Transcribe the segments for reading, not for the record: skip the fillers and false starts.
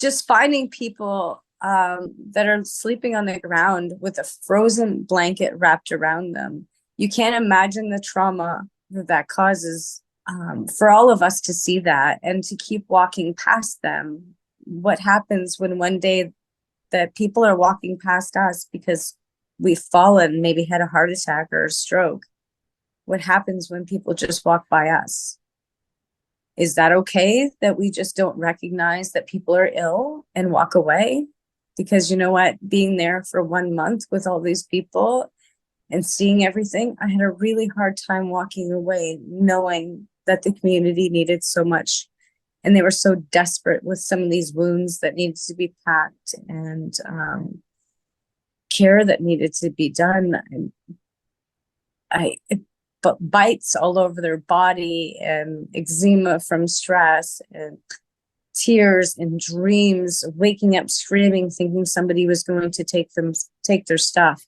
just finding people that are sleeping on the ground with a frozen blanket wrapped around them. You can't imagine the trauma that causes for all of us to see that and to keep walking past them. What happens when one day that people are walking past us because we've fallen, maybe had a heart attack or a stroke? What happens when people just walk by us? Is that okay that we just don't recognize that people are ill and walk away? Because you know what, being there for 1 month with all these people and seeing everything, I had a really hard time walking away knowing that the community needed so much and they were so desperate with some of these wounds that needed to be packed and care that needed to be done. But bites all over their body and eczema from stress and tears and dreams, waking up screaming, thinking somebody was going to take their stuff.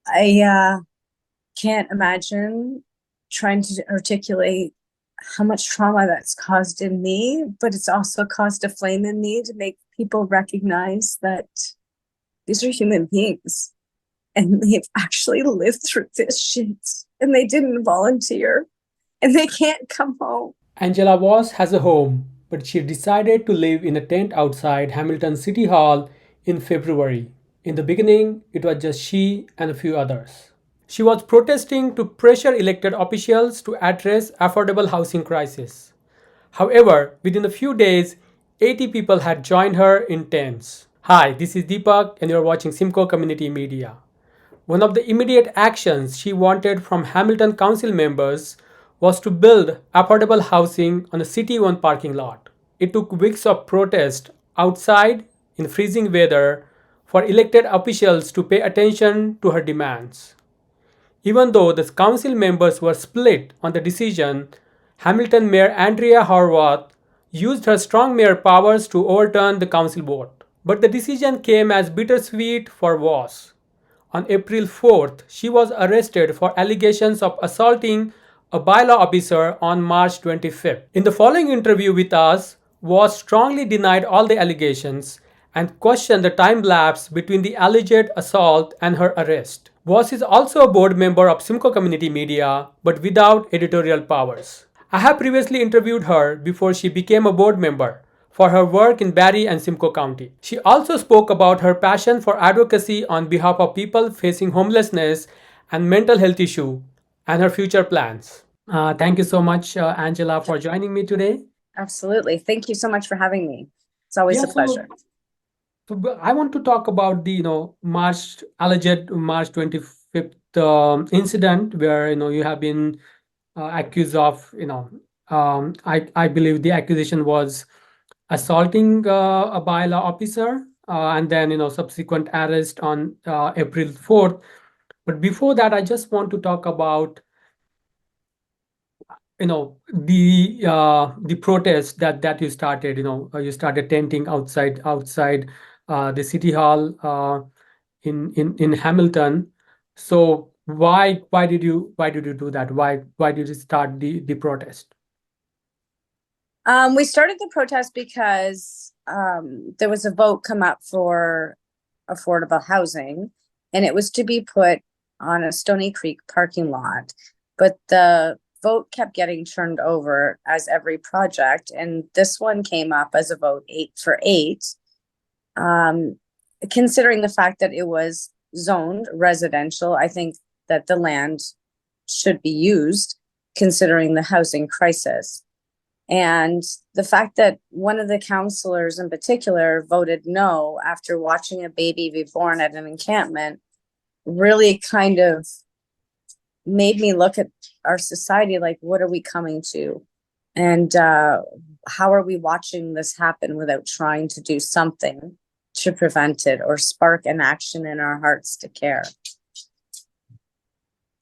I can't imagine trying to articulate how much trauma that's caused in me, but it's also caused a flame in me to make people recognize that these are human beings and they've actually lived through this shit and they didn't volunteer and they can't come home. Angela Horwath has a home, but she decided to live in a tent outside Hamilton City Hall in February. In the beginning, it was just she and a few others. She was protesting to pressure elected officials to address affordable housing crisis. However, within a few days, 80 people had joined her in tents. Hi, this is Deepak and you're watching Simcoe Community Media. One of the immediate actions she wanted from Hamilton Council members was to build affordable housing on a city-owned parking lot. It took weeks of protest outside in freezing weather for elected officials to pay attention to her demands. Even though the council members were split on the decision, Hamilton Mayor Andrea Horwath used her strong mayor powers to overturn the council vote. But the decision came as bittersweet for Horwath. On April 4th, she was arrested for allegations of assaulting a bylaw officer on March 25th. In the following interview with us, Horwath strongly denied all the allegations and questioned the time lapse between the alleged assault and her arrest. Horwath is also a board member of Simcoe Community Media, but without editorial powers. I have previously interviewed her before she became a board member for her work in Barrie and Simcoe County. She also spoke about her passion for advocacy on behalf of people facing homelessness and mental health issues and her future plans. Thank you so much, Angela, for joining me today. Absolutely. Thank you so much for having me. It's always a pleasure. So I want to talk about the alleged March 25th incident where you have been accused of I believe the accusation was assaulting a bylaw officer and then subsequent arrest on April 4th. But before that, I just want to talk about the protest that you started. You started tenting outside the city hall in Hamilton. So why did you do that? Why did you start the protest? We started the protest because there was a vote come up for affordable housing, and it was to be put on a Stony Creek parking lot. But the vote kept getting turned over as every project, and this one came up as a vote 8-for-8. Considering the fact that it was zoned residential, I think that the land should be used, considering the housing crisis. And the fact that one of the councillors in particular voted no after watching a baby be born at an encampment really kind of made me look at our society like, what are we coming to? And how are we watching this happen without trying to do something to prevent it or spark an action in our hearts to care?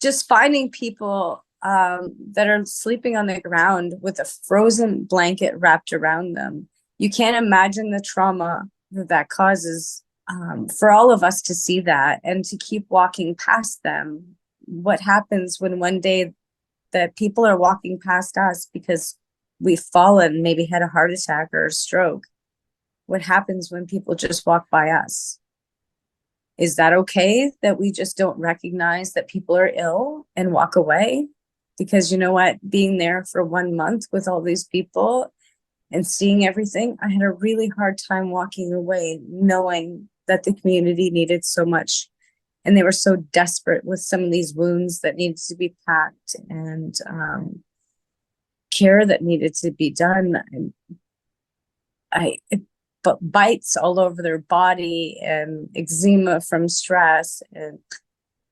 Just finding people that are sleeping on the ground with a frozen blanket wrapped around them. You can't imagine the trauma that causes for all of us to see that and to keep walking past them. What happens when one day that people are walking past us because we've fallen, maybe had a heart attack or a stroke? what happens when people just walk by us. Is that okay that we just don't recognize that people are ill and walk away? Because you know what, being there for 1 month with all these people and seeing everything, I had a really hard time walking away knowing that the community needed so much, and they were so desperate with some of these wounds that needed to be packed, and care that needed to be done. And but bites all over their body, and eczema from stress, and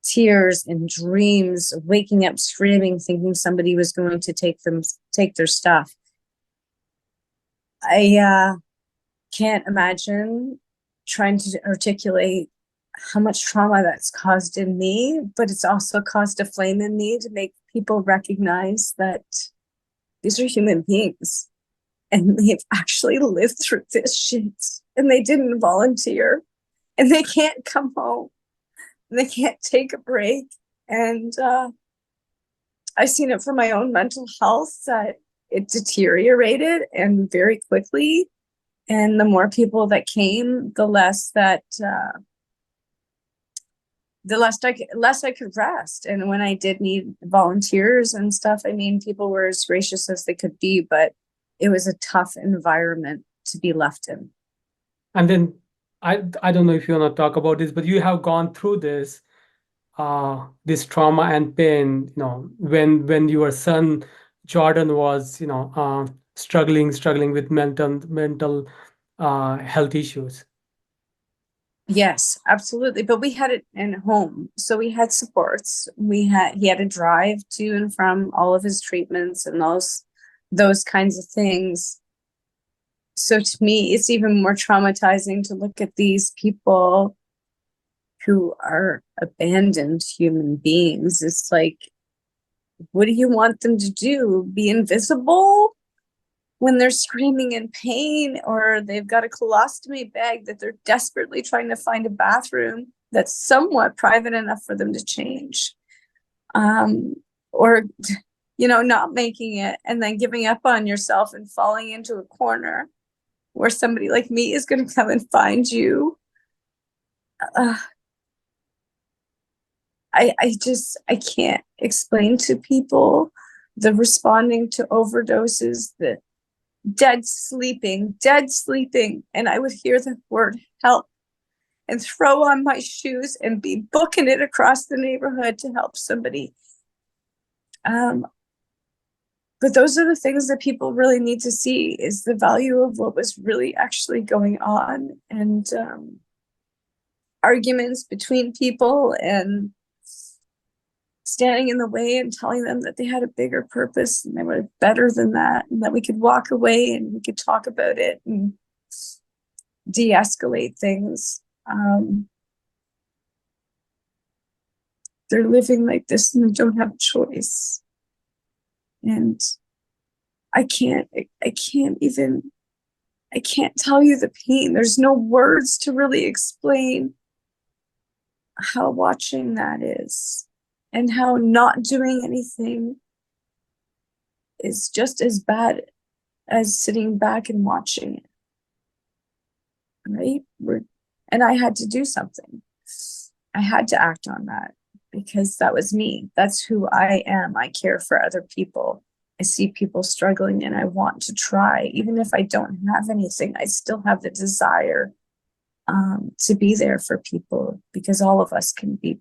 tears and dreams, waking up screaming, thinking somebody was going to take their stuff. I can't imagine trying to articulate how much trauma that's caused in me, but it's also caused a flame in me to make people recognize that these are human beings and they've actually lived through this shit, and they didn't volunteer, and they can't come home, and they can't take a break. And I've seen it for my own mental health, that it deteriorated and very quickly. And the more people that came, the less I could rest. And when I did need volunteers and stuff, I mean, people were as gracious as they could be, but it was a tough environment to be left in. And then I don't know if you want to talk about this, but you have gone through this trauma and pain, when your son Jordan was, struggling with mental health issues. Yes, absolutely. But we had it in home. So we had supports. He had to drive to and from all of his treatments and those kinds of things. So to me, it's even more traumatizing to look at these people who are abandoned human beings. It's like, what do you want them to do? Be invisible when they're screaming in pain, or they've got a colostomy bag that they're desperately trying to find a bathroom that's somewhat private enough for them to change, or not making it, and then giving up on yourself and falling into a corner where somebody like me is going to come and find you. I can't explain to people the responding to overdoses, the dead sleeping, and I would hear the word help and throw on my shoes and be booking it across the neighborhood to help somebody. But those are the things that people really need to see, is the value of what was really actually going on, and arguments between people, and standing in the way and telling them that they had a bigger purpose and they were better than that, and that we could walk away and we could talk about it and de-escalate things. They're living like this and they don't have a choice. And I can't tell you the pain. There's no words to really explain how watching that is, and how not doing anything is just as bad as sitting back and watching it. Right? And I had to do something. I had to act on that, because that was me. That's who I am. I care for other people. I see people struggling and I want to try. Even if I don't have anything, I still have the desire to be there for people, because all of us can be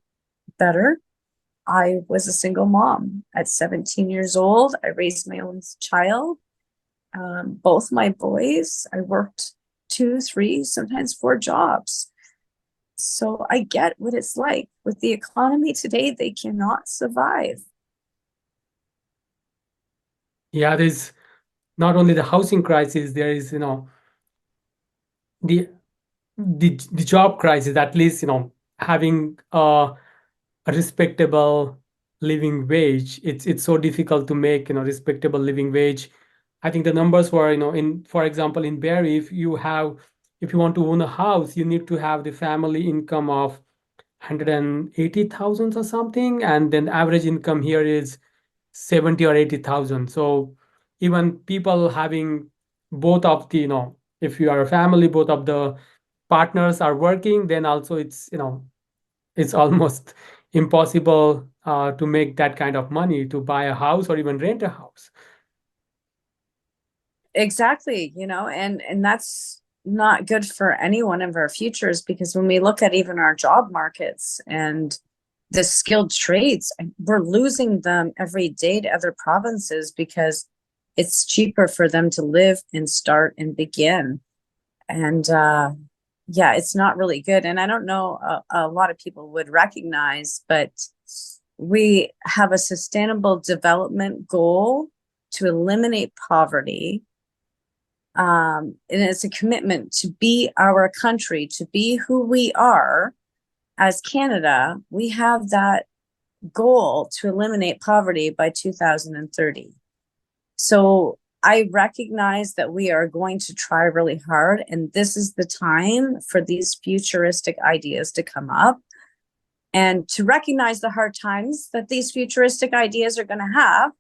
better. I was a single mom at 17 years old. I raised my own child, both my boys. I worked 2, 3, sometimes 4 jobs. So I get what it's like. With the economy today, they cannot survive. Yeah, there's not only the housing crisis, there is, the job crisis. At least, having a respectable living wage, it's so difficult to make, respectable living wage. I think the numbers were, for example, in Barrie, if you want to own a house, you need to have the family income of 180,000 or something, and then average income here is 70 or 80,000. So even people having both of the, if you are a family, both of the partners are working, then also it's almost impossible to make that kind of money to buy a house or even rent a house. Exactly, and that's not good for any one of our futures, because when we look at even our job markets and the skilled trades, we're losing them every day to other provinces because it's cheaper for them to live and start and begin. And yeah, it's not really good. And I don't know, a lot of people would recognize, but we have a sustainable development goal to eliminate poverty. And it's a commitment to be our country, to be who we are as Canada. We have that goal to eliminate poverty by 2030. So I recognize that we are going to try really hard, and this is the time for these futuristic ideas to come up and to recognize the hard times that these futuristic ideas are going to have,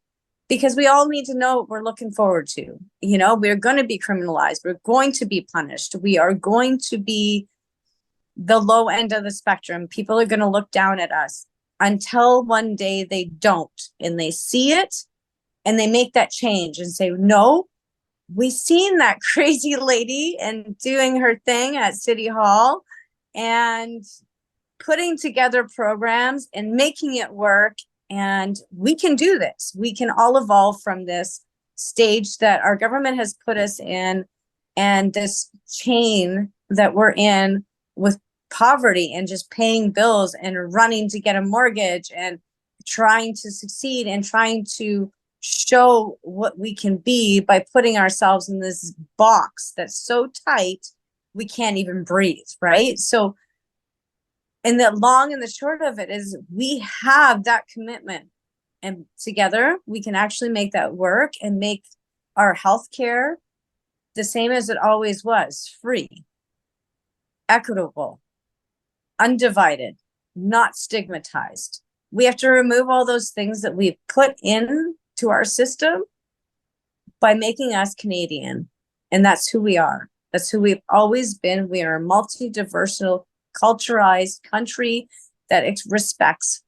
because we all need to know what we're looking forward to. We're going to be criminalized. We're going to be punished. We are going to be the low end of the spectrum. People are going to look down at us until one day they don't, and they see it and they make that change and say, no, we seen that crazy lady and doing her thing at City Hall and putting together programs and making it work. And we can do this. We can all evolve from this stage that our government has put us in, and this chain that we're in with poverty and just paying bills and running to get a mortgage and trying to succeed and trying to show what we can be by putting ourselves in this box that's so tight we can't even breathe, right? So, and the long and the short of it is we have that commitment, and together we can actually make that work and make our healthcare the same as it always was: free, equitable, undivided, not stigmatized. We have to remove all those things that we've put in to our system by making us Canadian. And that's who we are. That's who we've always been. We are a multi-diversity, culturalized country that respects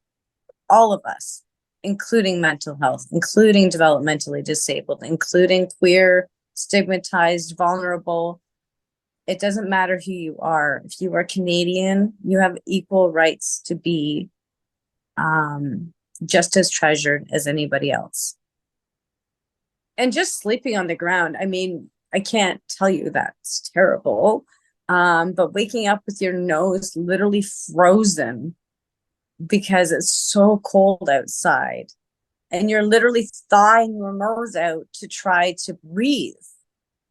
all of us, including mental health, including developmentally disabled, including queer, stigmatized, vulnerable. It doesn't matter who you are. If you are Canadian, you have equal rights to be just as treasured as anybody else. And just sleeping on the ground, I mean, I can't tell you that's terrible. But waking up with your nose literally frozen because it's so cold outside, and you're literally thawing your nose out to try to breathe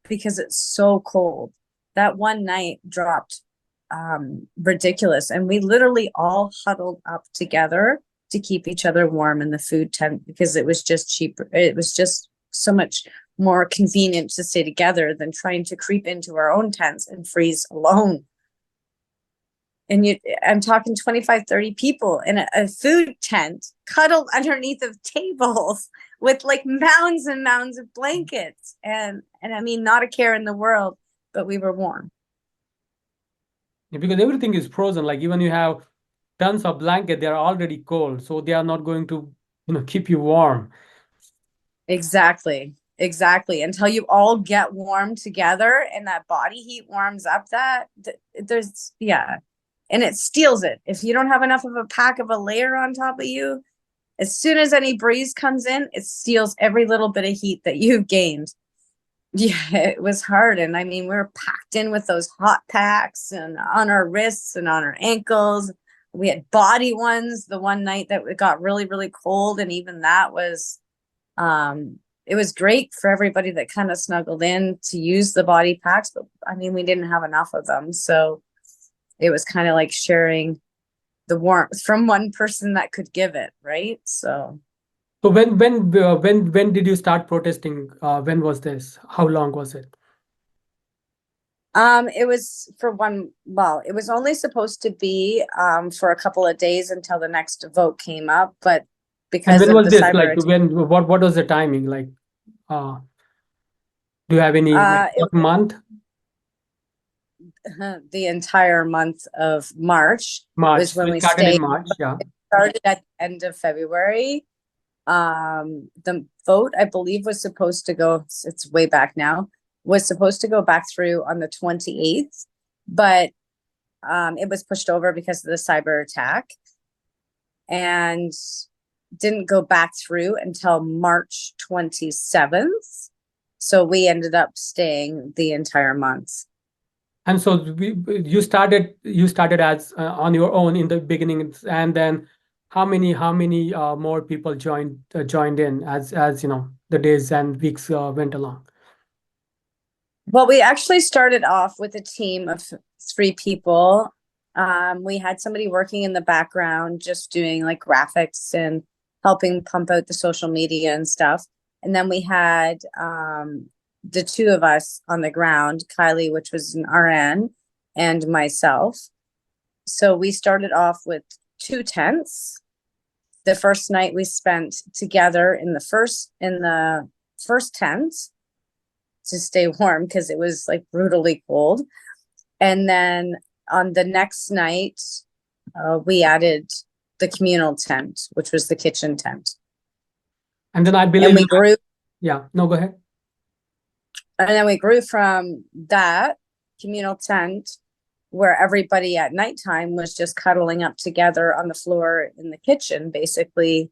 because it's so cold. That one night dropped ridiculous, and we literally all huddled up together to keep each other warm in the food tent because it was just cheaper. It was just so much more convenient to stay together than trying to creep into our own tents and freeze alone. And I'm talking 25, 30 people in a food tent, cuddled underneath of tables with like mounds and mounds of blankets. And I mean, not a care in the world, but we were warm. Yeah, because everything is frozen. Like even you have tons of blanket, they are already cold, so they are not going to, keep you warm. Exactly. Until you all get warm together and that body heat warms up there's, yeah. And it steals it. If you don't have enough of a pack of a layer on top of you, as soon as any breeze comes in, it steals every little bit of heat that you've gained. Yeah, it was hard. And I mean, we were packed in with those hot packs and on our wrists and on our ankles. We had body ones the one night that it got really, really cold. And even that was, it was great for everybody that kind of snuggled in to use the body packs. But I mean, we didn't have enough of them. So it was kind of like sharing the warmth from one person that could give it, right? So when did you start protesting? When was this? How long was it? it was it was only supposed to be for a couple of days until the next vote came up, but And because when of was the this? cyber Like attack, what was the timing? Like do you have any like it month? the entire month of March March. was So when it we started in stayed. March. Yeah. Started at the end of February. The vote, I believe, was supposed to go, it's way back now, was supposed to go back through on the 28th, but it was pushed over because of the cyber attack and didn't go back through until March 27th. So we ended up staying the entire month. And so you started as on your own in the beginning, and then how many more people joined in as you know the days and weeks went along? Well, we actually started off with a team of 3 people. We had somebody working in the background, just doing like graphics and helping pump out the social media and stuff. And then we had the 2 of us on the ground, Kylie, which was an RN, and myself. So we started off with 2 tents. The first night we spent together in the first tent to stay warm because it was like brutally cold. And then on the next night, we added the communal tent, which was the kitchen tent. And then I believe, and we grew. Yeah, no, go ahead. And then we grew from that communal tent where everybody at nighttime was just cuddling up together on the floor in the kitchen, basically,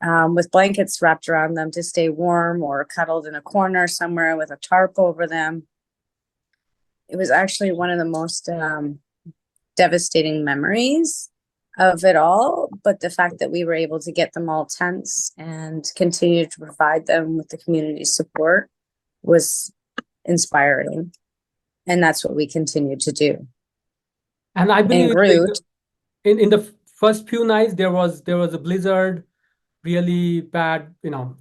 with blankets wrapped around them to stay warm, or cuddled in a corner somewhere with a tarp over them. It was actually one of the most devastating memories of it all, but the fact that we were able to get them all tents and continue to provide them with the community support was inspiring, and that's what we continue to do. And I believe grew. in the first few nights there was a blizzard, really bad,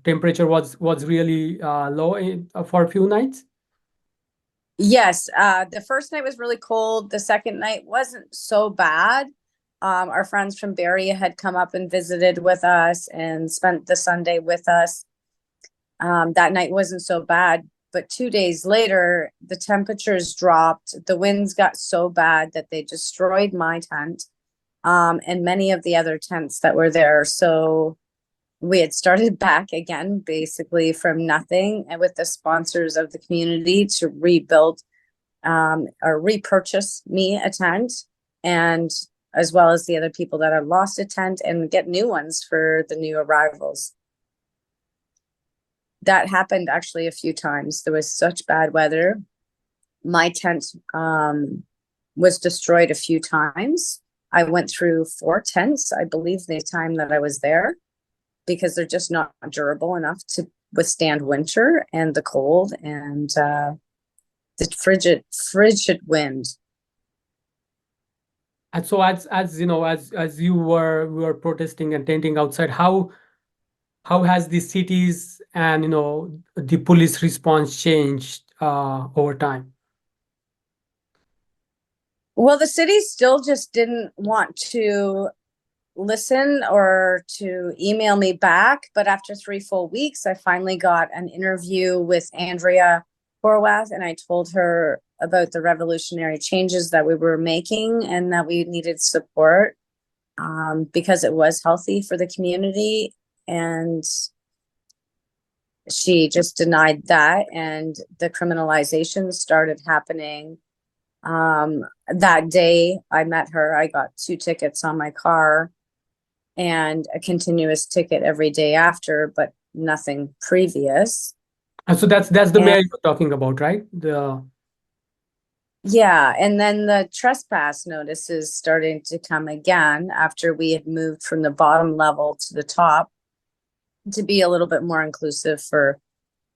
temperature was really low for a few nights. Yes, the first night was really cold. The second night wasn't so bad. Our friends from Barrie had come up and visited with us and spent the Sunday with us. That night wasn't so bad, but 2 days later, the temperatures dropped. The winds got so bad that they destroyed my tent, and many of the other tents that were there. So we had started back again, basically from nothing, and with the sponsors of the community to rebuild or repurchase me a tent, and as well as the other people that had lost a tent, and get new ones for the new arrivals. That happened actually a few times. There was such bad weather. My tent was destroyed a few times. I went through 4 tents, I believe, the time that I was there, because they're just not durable enough to withstand winter and the cold and the frigid wind. And so as you know, as you were protesting and tenting outside, how has the cities and the police response changed over time? Well, the city still just didn't want to listen or to email me back, but after 3 full weeks, I finally got an interview with Andrea Horwath, and I told her about the revolutionary changes that we were making and that we needed support, because it was healthy for the community. And she just denied that, and the criminalization started happening. That day I met her, I got 2 tickets on my car and a continuous ticket every day after, but nothing previous. And so that's the mayor you're talking about, right? Yeah, and then the trespass notices starting to come again after we had moved from the bottom level to the top to be a little bit more inclusive for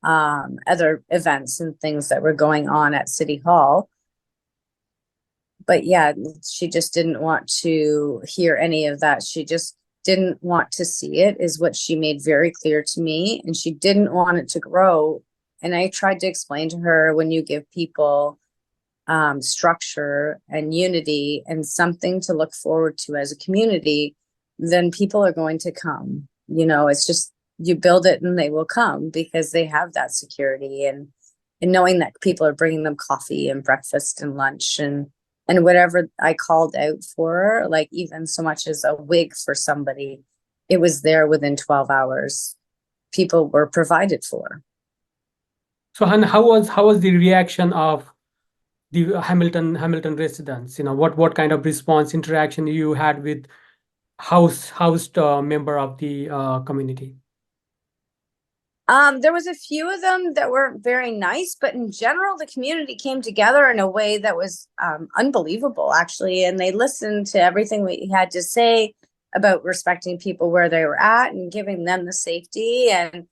other events and things that were going on at City Hall. But yeah, she just didn't want to hear any of that. She just didn't want to see it, is what she made very clear to me. And she didn't want it to grow. And I tried to explain to her, when you give people structure and unity and something to look forward to as a community, then people are going to come. It's just, you build it and they will come because they have that security. And and knowing that people are bringing them coffee and breakfast and lunch and whatever I called out for, like even so much as a wig for somebody, it was there within 12 hours. People were provided for. So, and how was the reaction of the Hamilton residents? What kind of response interaction you had with housed member of the community? There was a few of them that weren't very nice, but in general, the community came together in a way that was unbelievable, actually. And they listened to everything we had to say about respecting people where they were at and giving them the safety and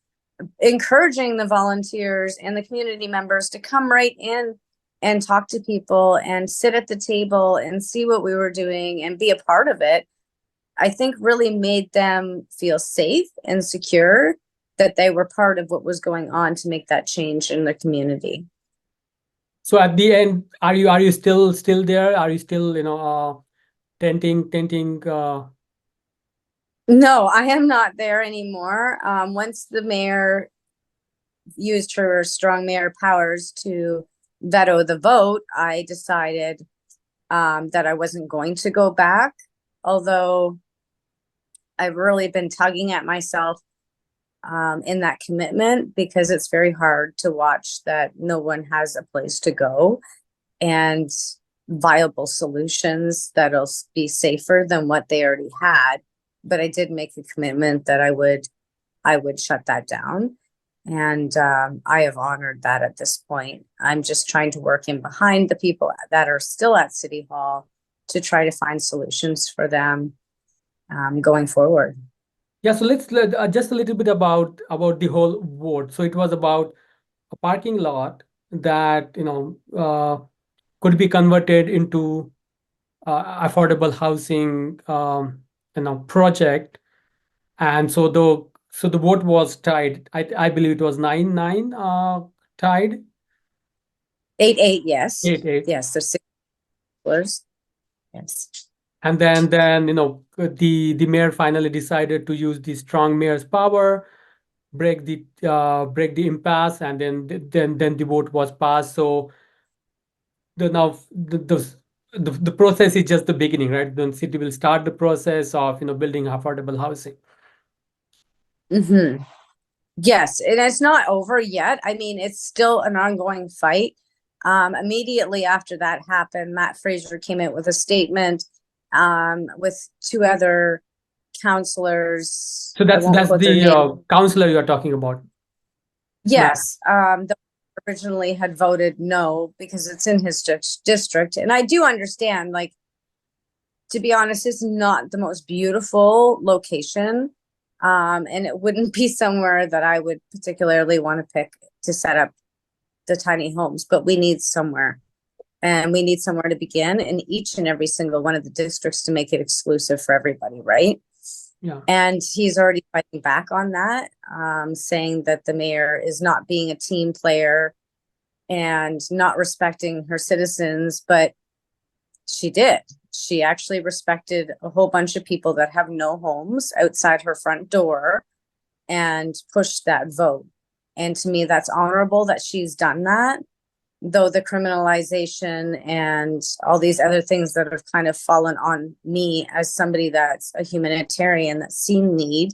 encouraging the volunteers and the community members to come right in and talk to people and sit at the table and see what we were doing and be a part of it. I think really made them feel safe and secure that they were part of what was going on to make that change in the community. So at the end, are you still there? Are you still tenting? No, I am not there anymore. Once the mayor used her strong mayor powers to veto the vote, I decided that I wasn't going to go back, although I've really been tugging at myself in that commitment, because it's very hard to watch that no one has a place to go and viable solutions that'll be safer than what they already had. But I did make a commitment that I would shut that down. And I have honored that at this point. I'm just trying to work in behind the people that are still at City Hall to try to find solutions for them going forward. Yeah, so let's just a little bit about the whole vote. So it was about a parking lot that could be converted into affordable housing project, and so the vote was tied. I believe it was 9-9 tied. 8-8, yes. 8-8. Yes, there's 6 councillors. Yes. And then the mayor finally decided to use the strong mayor's power, break the impasse, and then the vote was passed. So the process is just the beginning, right? Then city will start the process of building affordable housing. Mm-hmm. Yes, and it's not over yet. I mean, it's still an ongoing fight. Immediately after that happened, Matt Fraser came out with a statement with 2 other councillors. So that's the councillor you are talking about. Yes, the originally had voted no because it's in his district, and I do understand. Like, to be honest, it's not the most beautiful location, and it wouldn't be somewhere that I would particularly want to pick to set up the tiny homes. But we need somewhere, and we need somewhere to begin in each and every single one of the districts to make it exclusive for everybody, right? Yeah. And he's already fighting back on that, saying that the mayor is not being a team player and not respecting her citizens. But she did. She actually respected a whole bunch of people that have no homes outside her front door and pushed that vote. And to me, that's honorable that she's done that. Though the criminalization and all these other things that have kind of fallen on me as somebody that's a humanitarian that's seen need,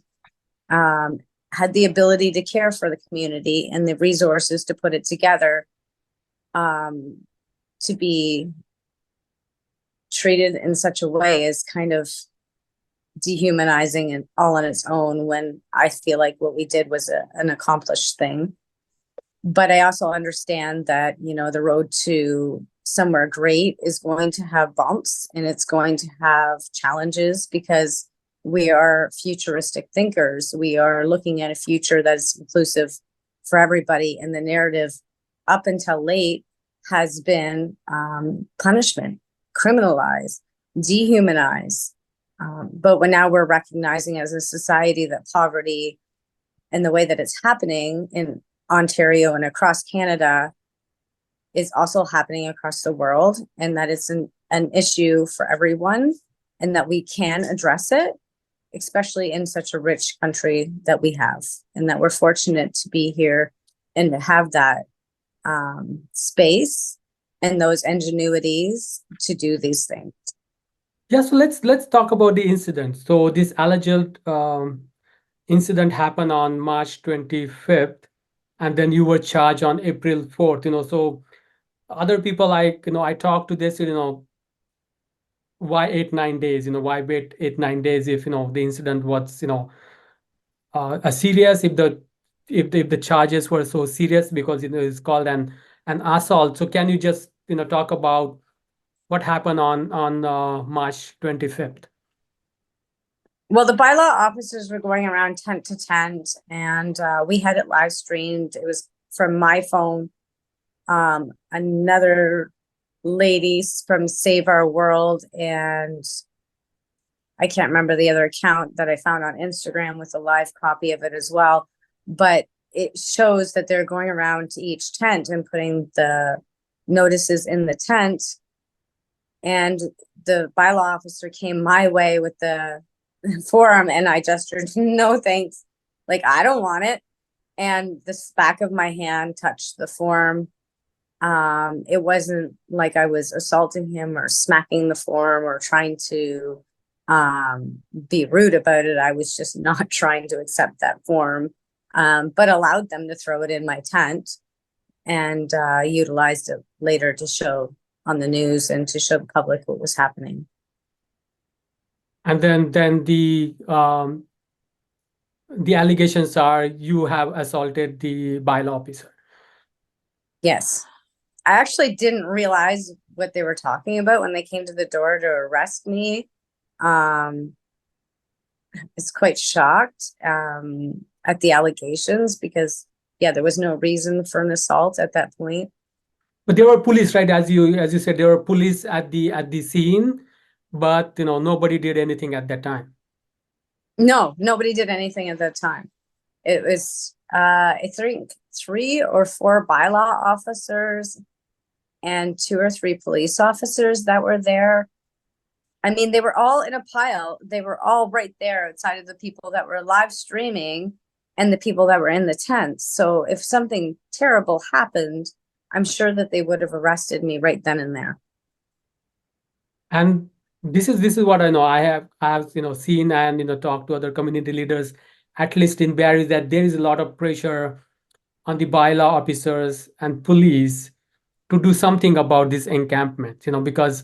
had the ability to care for the community and the resources to put it together, to be treated in such a way is kind of dehumanizing and all on its own, when I feel like what we did was an accomplished thing. But I also understand that, the road to somewhere great is going to have bumps and it's going to have challenges, because we are futuristic thinkers. We are looking at a future that is inclusive for everybody. And the narrative up until late has been punishment, criminalize, dehumanize. But now we're recognizing as a society that poverty and the way that it's happening in Ontario and across Canada is also happening across the world, and that it's an issue for everyone, and that we can address it, especially in such a rich country that we have, and that we're fortunate to be here and to have that space and those ingenuities to do these things. Yeah, so let's talk about the incident. So this alleged incident happened on March 25th, and then you were charged on April 4th. So other people, like, I talked to this, why 8-9 days? Why wait 8-9 days if the incident was a serious, if the charges were so serious, because it's called an assault. So can you just talk about what happened on March 25th? Well, the bylaw officers were going around tent to tent, and we had it live streamed. It was from my phone. Another lady from Save Our World, and I can't remember the other account that I found on Instagram with a live copy of it as well. But it shows that they're going around to each tent and putting the notices in the tent. And the bylaw officer came my way with the forum, and I gestured, no thanks. Like, I don't want it. And the back of my hand touched the form. It wasn't like I was assaulting him or smacking the form or trying to be rude about it. I was just not trying to accept that form, but allowed them to throw it in my tent, and utilized it later to show on the news and to show the public what was happening. And then the allegations are you have assaulted the bylaw officer. Yes. I actually didn't realize what they were talking about when they came to the door to arrest me. It's quite shocked at the allegations, because yeah, there was no reason for an assault at that point. But there were police, right? As you said, there were police at the scene, but nobody did anything at that time. No, nobody did anything at that time. It was I think 3 or 4 bylaw officers and 2 or 3 police officers that were there. I mean, they were all in a pile. They were all right there outside of the people that were live streaming and the people that were in the tents. So if something terrible happened, I'm sure that they would have arrested me right then and there. And this is what I know. I have seen and talked to other community leaders, at least in Barrie, that there is a lot of pressure on the bylaw officers and police to do something about this encampment, because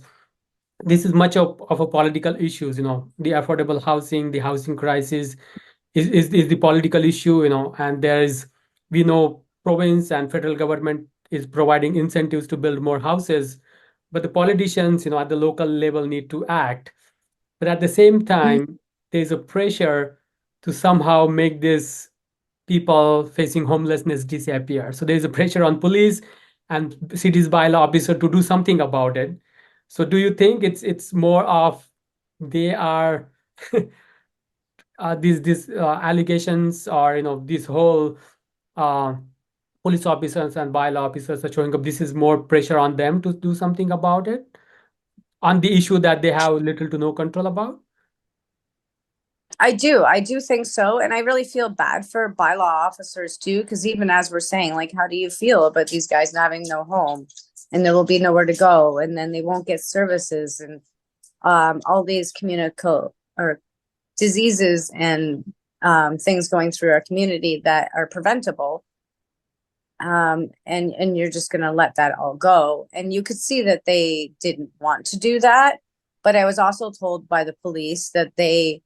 this is much of a political issues. The affordable housing, the housing crisis is the political issue, and we know province and federal government is providing incentives to build more houses, but the politicians, at the local level need to act. But at the same time, there's a pressure to somehow make this people facing homelessness disappear. So there's a pressure on police and city's bylaw officer to do something about it. So do you think it's more of they are these allegations, or this whole uh, police officers and bylaw officers are showing up, this is more pressure on them to do something about it on the issue that they have little to no control about? I do think so. And I really feel bad for bylaw officers too, because even as we're saying, like, how do you feel about these guys not having no home, and there will be nowhere to go, and then they won't get services, and all these communicable or diseases and things going through our community that are preventable. And you're just going to let that all go. And you could see that they didn't want to do that. But I was also told by the police that they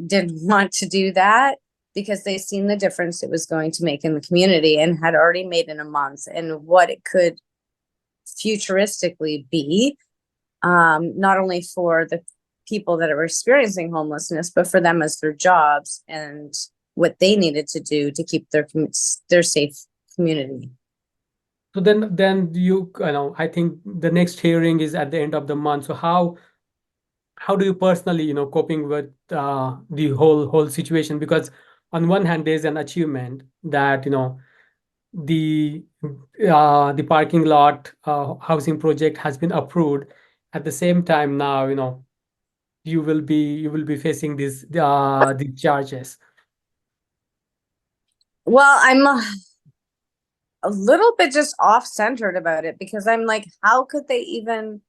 didn't want to do that because they seen the difference it was going to make in the community and had already made in a month, and what it could futuristically be, not only for the people that are experiencing homelessness, but for them as their jobs and what they needed to do to keep their safe community. So then I think the next hearing is at the end of the month. So how do you personally coping with the whole situation? Because on one hand there's an achievement that the parking lot housing project has been approved. At the same time now you will be facing the charges. Well, I'm a little bit just off-centered about it, because I'm like, how could they even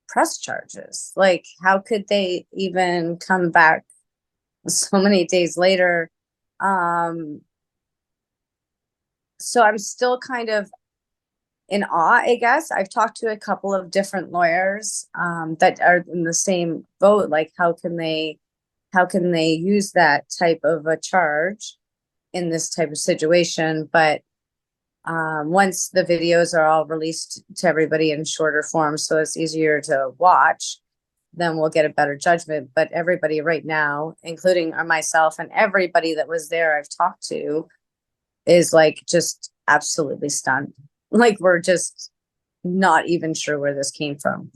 press charges? Like, how could they even come back so many days later? So I'm still kind of in awe, I guess. I've talked to a couple of different lawyers that are in the same boat. Like, how can they use that type of a charge in this type of situation? But once the videos are all released to everybody in shorter form, so it's easier to watch, then we'll get a better judgment. But everybody right now, including myself and everybody that was there I've talked to, is like just absolutely stunned. Like, we're just not even sure where this came from.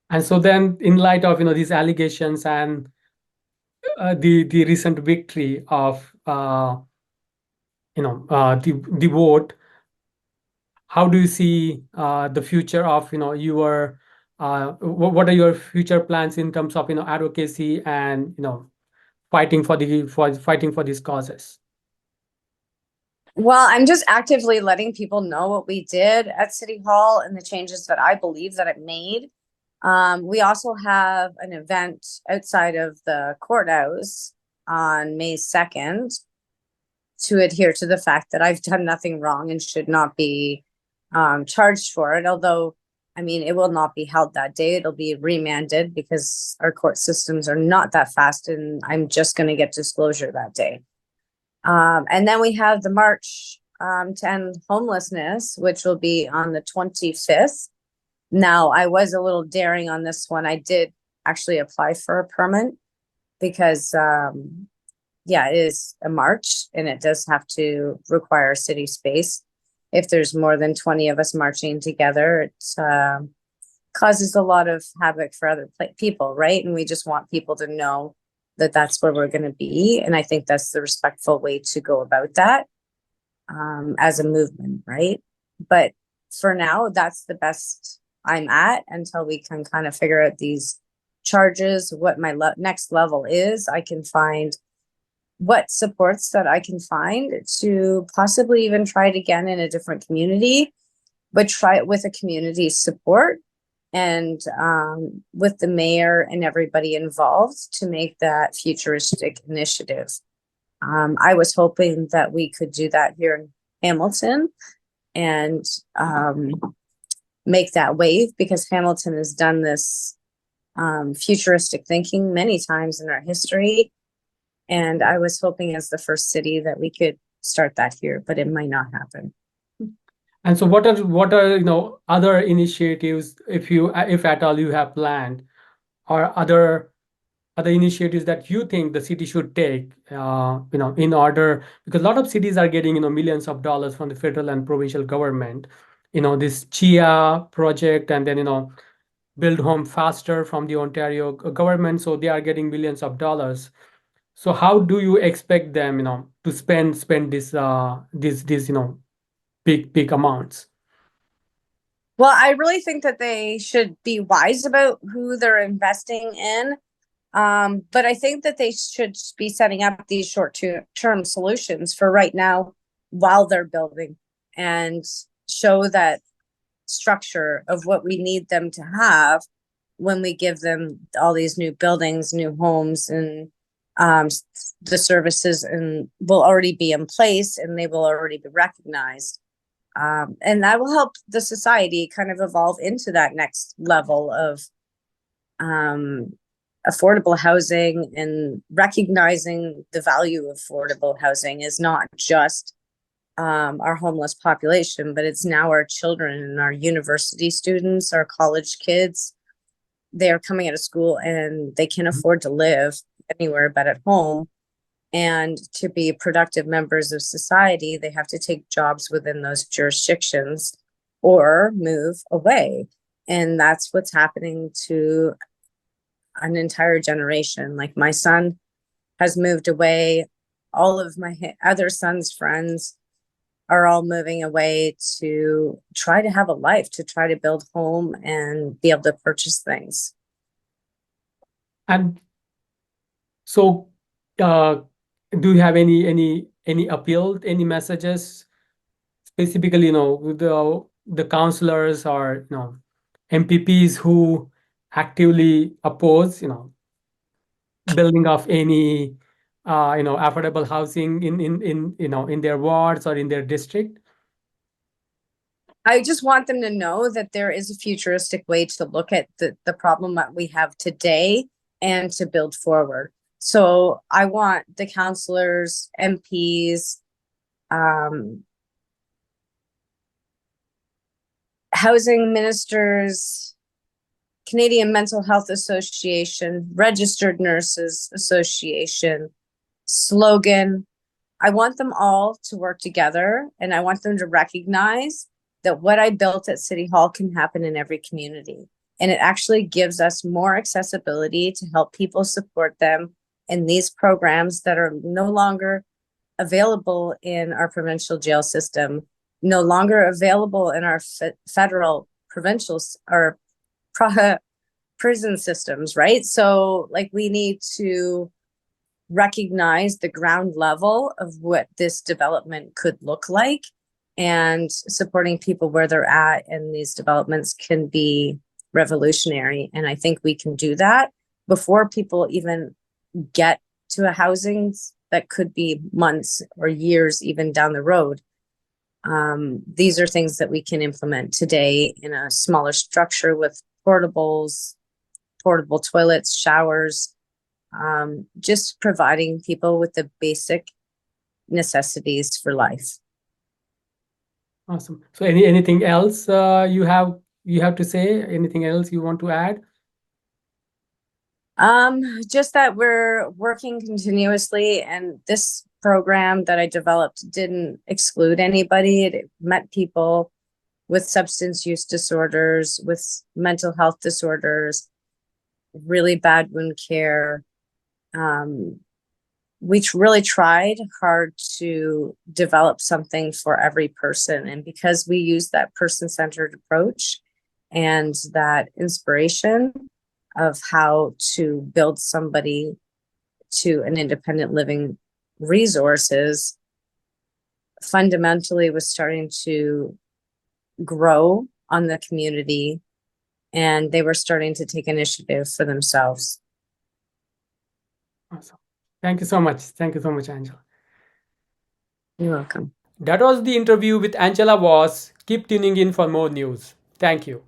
And so then, in light of these allegations and the recent victory of the vote, how do you see the future of your what are your future plans in terms of advocacy and fighting for fighting for these causes? Well, I'm just actively letting people know what we did at City Hall and the changes that I believe that it made. We also have an event outside of the courthouse on May 2nd to adhere to the fact that I've done nothing wrong and should not be charged for it. Although, I mean, it will not be held that day. It'll be remanded because our court systems are not that fast, and I'm just going to get disclosure that day. And then we have the March to End Homelessness, which will be on the 25th. Now, I was a little daring on this one. I did actually apply for a permit because, yeah, it is a march and it does have to require city space. If there's more than 20 of us marching together, it causes a lot of havoc for other people, right? And we just want people to know that that's where we're going to be. And I think that's the respectful way to go about that as a movement, right? But for now, that's the best I'm at until we can kind of figure out these charges, what my next level is. I can find what supports that I can find to possibly even try it again in a different community, but try it with a community support and with the mayor and everybody involved to make that futuristic initiative. I was hoping that we could do that here in Hamilton and make that wave, because Hamilton has done this futuristic thinking many times in our history. And I was hoping as the first city that we could start that here, but it might not happen. And so what are other initiatives, if at all you have planned, or other initiatives that you think the city should take in order, because a lot of cities are getting millions of dollars from the federal and provincial government, this chia project, and then build home faster from the Ontario government, so they are getting millions of dollars. So how do you expect them to spend this big amounts? Well, I really think that they should be wise about who they're investing in. But I think that they should be setting up these short-term solutions for right now while they're building, and show that structure of what we need them to have when we give them all these new buildings, new homes, and the services and will already be in place and they will already be recognized. And that will help the society kind of evolve into that next level of affordable housing, and recognizing the value of affordable housing is not just our homeless population, but it's now our children and our university students, our college kids. They are coming out of school and they can afford to live anywhere but at home. And to be productive members of society, they have to take jobs within those jurisdictions or move away. And that's what's happening to an entire generation. Like, my son has moved away. All of my other son's friends are all moving away to try to have a life, to try to build home and be able to purchase things. And so do you have any appeal, any messages specifically, the councillors or MPPs who actively oppose, building of any, affordable housing in their wards or in their district? I just want them to know that there is a futuristic way to look at the problem that we have today and to build forward. So I want the councillors, MPs, housing ministers, Canadian Mental Health Association, Registered Nurses Association, Slogan. I want them all to work together, and I want them to recognize that what I built at City Hall can happen in every community. And it actually gives us more accessibility to help people support them in these programs that are no longer available in our provincial jail system, no longer available in our federal, provincial, or prison systems, right? So like we need to recognize the ground level of what this development could look like, and supporting people where they're at in these developments can be revolutionary. And I think we can do that before people even get to a housing that could be months or years even down the road. These are things that we can implement today in a smaller structure with portables, portable toilets, showers, just providing people with the basic necessities for life. Awesome. So anything else you have to say? Anything else you want to add? Just that we're working continuously, and this program that I developed didn't exclude anybody. It met people with substance use disorders, with mental health disorders, really bad wound care. We really tried hard to develop something for every person. And because we use that person-centered approach and that inspiration of how to build somebody to an independent living resources, fundamentally was starting to grow on the community, and they were starting to take initiative for themselves. Awesome. Thank you so much. Thank you so much, Angela. You're welcome. That was the interview with Angela Voss. Keep tuning in for more news. Thank you.